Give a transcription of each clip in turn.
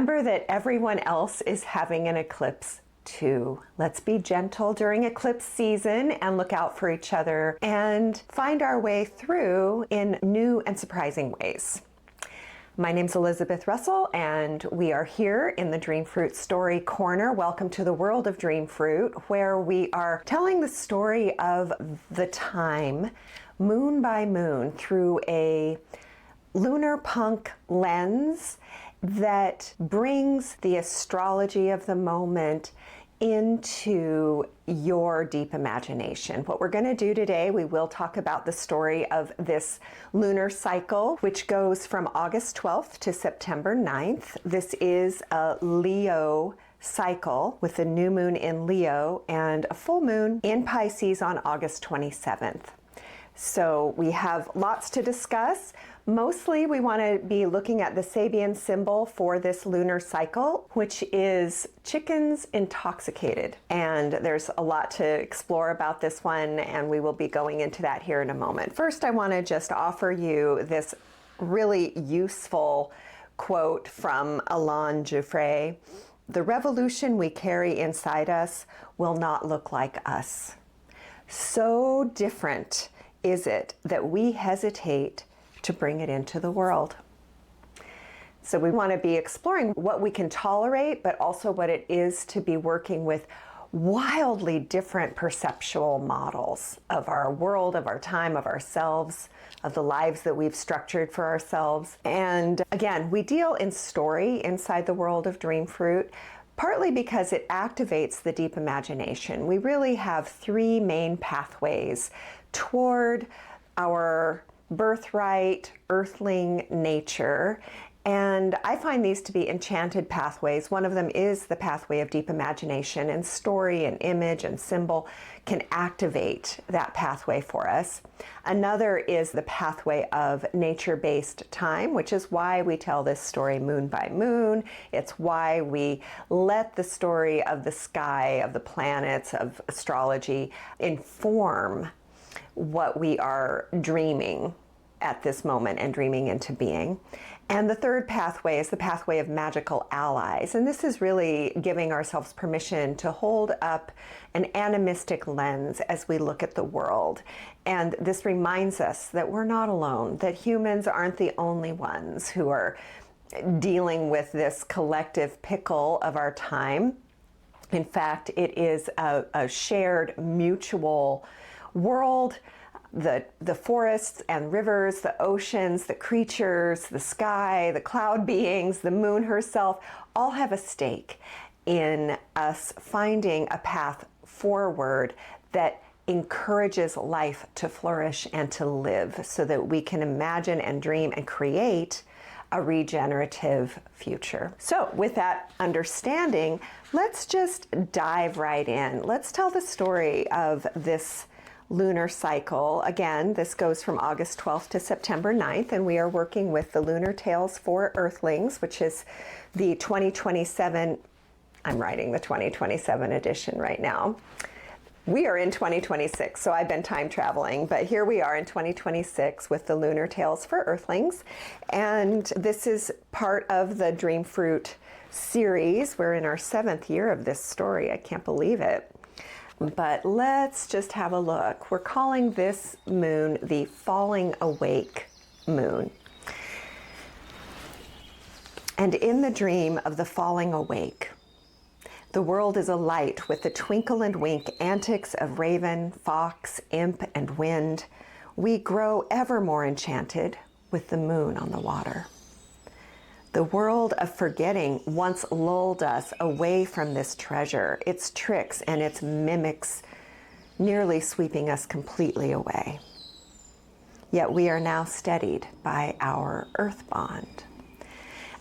Remember that everyone else is having an eclipse too. Let's be gentle during eclipse season and look out for each other and find our way through in new and surprising ways. My name's Elizabeth Russell, and we are here in the Dreamfruit Story Corner. Welcome to the world of Dreamfruit, where we are telling the story of the time, moon by moon, through a lunar punk lens that brings the astrology of the moment into your deep imagination. What we're going to do today, we will talk about the story of this lunar cycle, which goes from August 12th to September 9th. This is a Leo cycle with a new moon in Leo and a full moon in Pisces on August 27th. So we have lots to discuss. Mostly we want to be looking at the Sabian symbol for this lunar cycle, which is chickens intoxicated. And there's a lot to explore about this one, and we will be going into that here in a moment. First, I want to just offer you this really useful quote from Alain Jouffre. "The revolution we carry inside us will not look like us. So different is it that we hesitate to bring it into the world." So we want to be exploring what we can tolerate, but also what it is to be working with wildly different perceptual models of our world, of our time, of ourselves, of the lives that we've structured for ourselves. And again, we deal in story inside the world of Dreamfruit, partly because it activates the deep imagination. We really have three main pathways toward our birthright, earthling nature. And I find these to be enchanted pathways. One of them is the pathway of deep imagination, and story and image and symbol can activate that pathway for us. Another is the pathway of nature-based time, which is why we tell this story moon by moon. It's why we let the story of the sky, of the planets, of astrology inform what we are dreaming at this moment and dreaming into being. And the third pathway is the pathway of magical allies. And this is really giving ourselves permission to hold up an animistic lens as we look at the world. And this reminds us that we're not alone, that humans aren't the only ones who are dealing with this collective pickle of our time. In fact, it is a shared mutual world. The forests and rivers, the oceans, the creatures, the sky, the cloud beings, the moon herself, all have a stake in us finding a path forward that encourages life to flourish and to live, so that we can imagine and dream and create a regenerative future. So with that understanding, let's just dive right in. Let's tell the story of this lunar cycle. Again, this goes from August 12th to September 9th, and we are working with the Lunar Tales for Earthlings, which is the 2027, I'm writing the 2027 edition right now. We are in 2026, so I've been time traveling, but here we are in 2026 with the Lunar Tales for Earthlings. And this is part of the Dreamfruit series. We're in our 7th year of this story. I can't believe it. But let's just have a look. We're calling this moon the Falling Awake moon. And in the dream of the falling awake, the world is alight with the twinkle and wink antics of raven, fox, imp, and wind. We grow ever more enchanted with the moon on the water. The world of forgetting once lulled us away from this treasure, its tricks and its mimics nearly sweeping us completely away. Yet we are now steadied by our earth bond.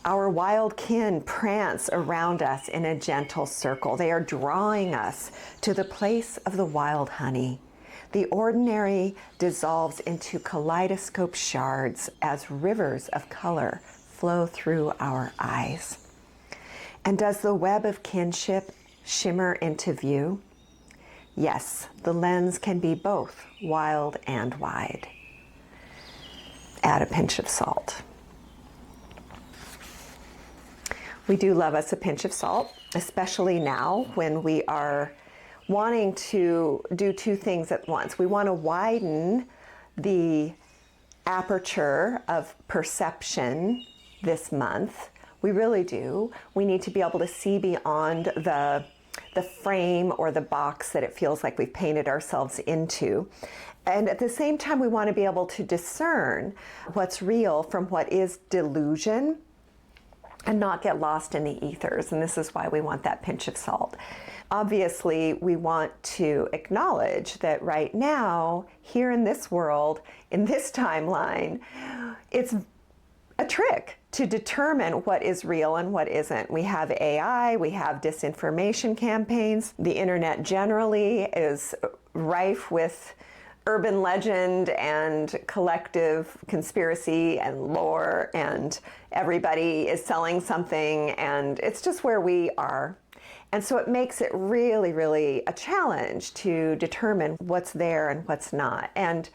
Our wild kin prance around us in a gentle circle. They are drawing us to the place of the wild honey. The ordinary dissolves into kaleidoscope shards as rivers of color flow through our eyes. And does the web of kinship shimmer into view? Yes, the lens can be both wild and wide. Add a pinch of salt. We do love us a pinch of salt, especially now when we are wanting to do two things at once. We want to widen the aperture of perception this month. We really do. We need to be able to see beyond the frame or the box that it feels like we've painted ourselves into. And at the same time, we want to be able to discern what's real from what is delusion and not get lost in the ethers. And this is why we want that pinch of salt. Obviously, we want to acknowledge that right now, here in this world, in this timeline, it's a trick to determine what is real and what isn't. We have AI, we have disinformation campaigns. The internet generally is rife with urban legend and collective conspiracy and lore, and everybody is selling something, and it's just where we are. And so it makes it really, really a challenge to determine what's there and what's not, and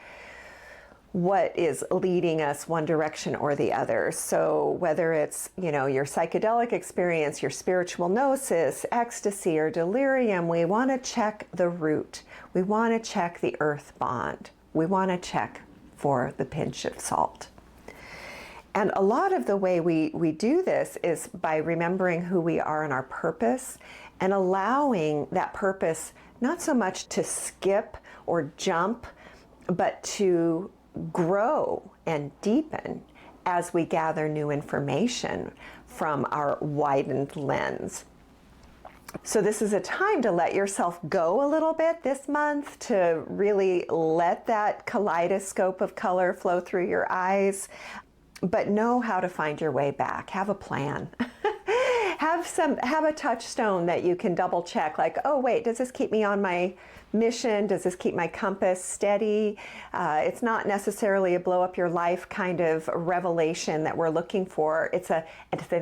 what is leading us one direction or the other. So whether it's, your psychedelic experience, your spiritual gnosis, ecstasy, or delirium, we want to check the root. We want to check the earth bond. We want to check for the pinch of salt. And a lot of the way we do this is by remembering who we are and our purpose, and allowing that purpose not so much to skip or jump, but to grow and deepen as we gather new information from our widened lens. So this is a time to let yourself go a little bit this month, to really let that kaleidoscope of color flow through your eyes, but know how to find your way back. Have a plan. Have a touchstone that you can double check, like, oh wait, does this keep me on my mission? Does this keep my compass steady? It's not necessarily a blow up your life kind of revelation that we're looking for. It's an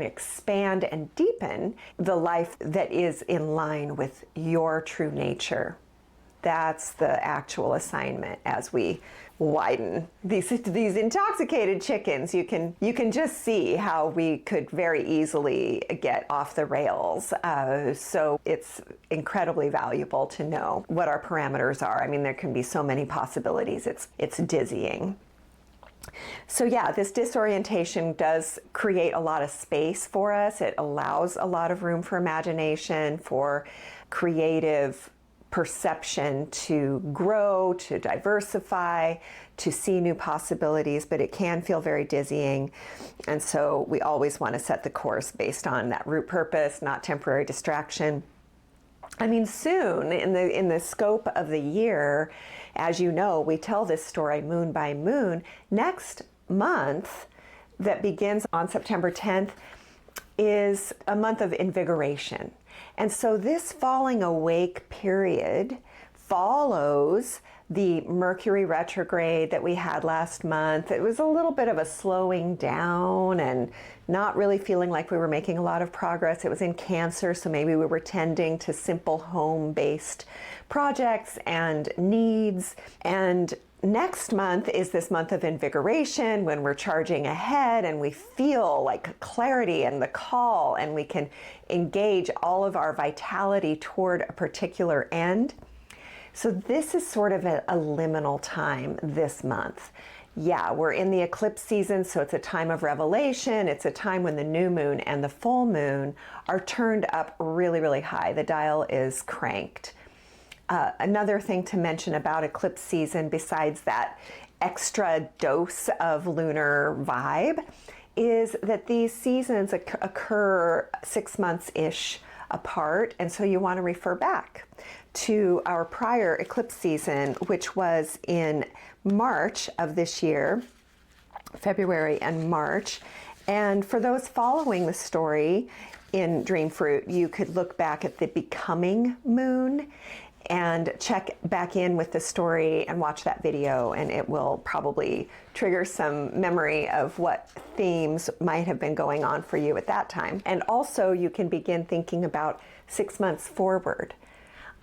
expand and deepen the life that is in line with your true nature. That's the actual assignment as we widen these intoxicated chickens. You can just see how we could very easily get off the rails. So it's incredibly valuable to know what our parameters are. I mean, there can be so many possibilities. It's dizzying. So yeah, this disorientation does create a lot of space for us. It allows a lot of room for imagination, for creative perception to grow, to diversify, to see new possibilities, but it can feel very dizzying. And so we always want to set the course based on that root purpose, not temporary distraction. I mean, soon in the scope of the year, as you know, we tell this story moon by moon. Next month, that begins on September 10th, is a month of invigoration. And so this falling awake period follows the Mercury retrograde that we had last month. It was a little bit of a slowing down and not really feeling like we were making a lot of progress. It was in Cancer, so maybe we were tending to simple home-based projects and needs. And next month is this month of invigoration, when we're charging ahead and we feel like clarity and the call, and we can engage all of our vitality toward a particular end. So this is sort of a liminal time this month. Yeah, we're in the eclipse season, so it's a time of revelation. It's a time when the new moon and the full moon are turned up really, really high. The dial is cranked. Another thing to mention about eclipse season, besides that extra dose of lunar vibe, is that these seasons occur 6 months-ish apart, and so you want to refer back to our prior eclipse season, which was in March of this year, February and March. And for those following the story in Dreamfruit, you could look back at the becoming moon and check back in with the story and watch that video, and it will probably trigger some memory of what themes might have been going on for you at that time. And also you can begin thinking about 6 months forward.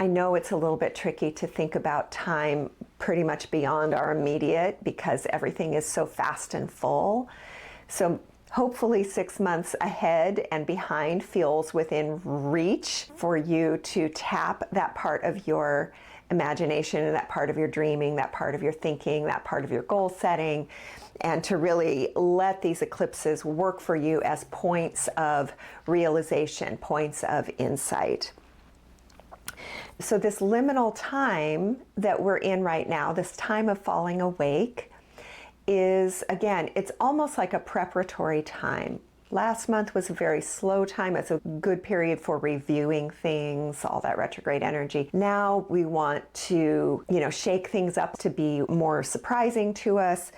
I know it's a little bit tricky to think about time pretty much beyond our immediate because everything is so fast and full. So Hopefully 6 months ahead and behind feels within reach for you to tap that part of your imagination, that part of your dreaming, that part of your thinking, that part of your goal setting, and to really let these eclipses work for you as points of realization, points of insight. So this liminal time that we're in right now, this time of falling awake, is, again, it's almost like a preparatory time. Last month was a very slow time. It's a good period for reviewing things, all that retrograde energy. Now we want to, shake things up to be more surprising to us.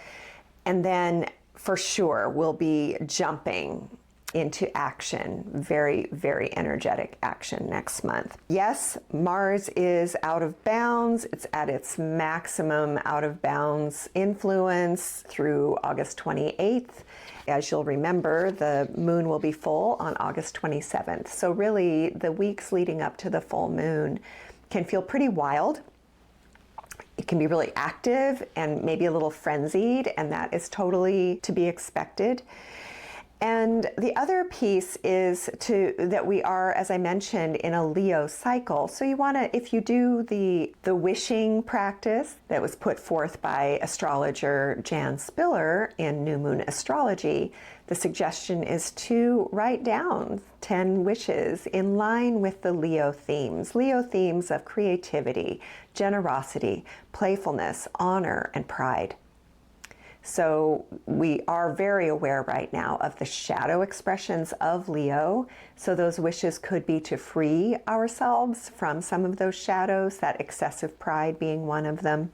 And then for sure, we'll be jumping into action, very, very energetic action next month. Yes, Mars is out of bounds. It's at its maximum out of bounds influence through August 28th. As you'll remember, the moon will be full on August 27th. So really, the weeks leading up to the full moon can feel pretty wild. It can be really active and maybe a little frenzied, and that is totally to be expected. And the other piece is that we are, as I mentioned, in a Leo cycle. So you want to, if you do the wishing practice that was put forth by astrologer Jan Spiller in New Moon Astrology, the suggestion is to write down 10 wishes in line with the Leo themes of creativity, generosity, playfulness, honor, and pride. So we are very aware right now of the shadow expressions of Leo. So those wishes could be to free ourselves from some of those shadows, that excessive pride being one of them.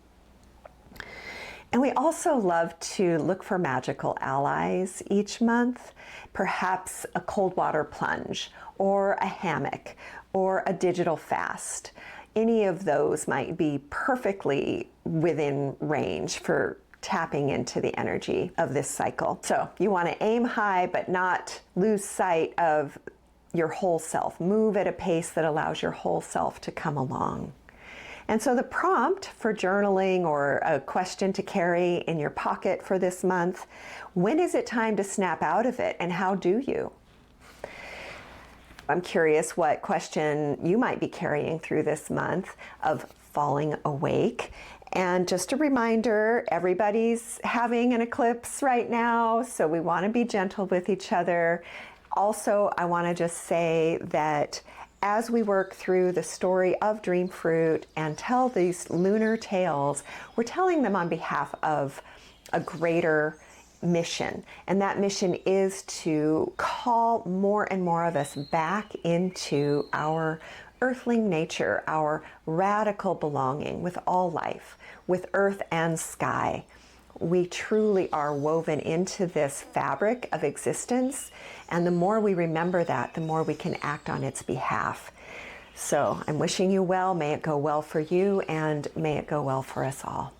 And we also love to look for magical allies each month, perhaps a cold water plunge or a hammock or a digital fast. Any of those might be perfectly within range for tapping into the energy of this cycle. So you want to aim high, but not lose sight of your whole self. Move at a pace that allows your whole self to come along. And so the prompt for journaling, or a question to carry in your pocket for this month: when is it time to snap out of it, and how do you? I'm curious what question you might be carrying through this month of falling awake. And just a reminder, everybody's having an eclipse right now, so we want to be gentle with each other. Also, I want to just say that as we work through the story of Dreamfruit and tell these lunar tales, we're telling them on behalf of a greater mission. And that mission is to call more and more of us back into our Earthling nature, our radical belonging with all life, with earth and sky. We truly are woven into this fabric of existence, and the more we remember that, the more we can act on its behalf. So I'm wishing you well. May it go well for you, and may it go well for us all.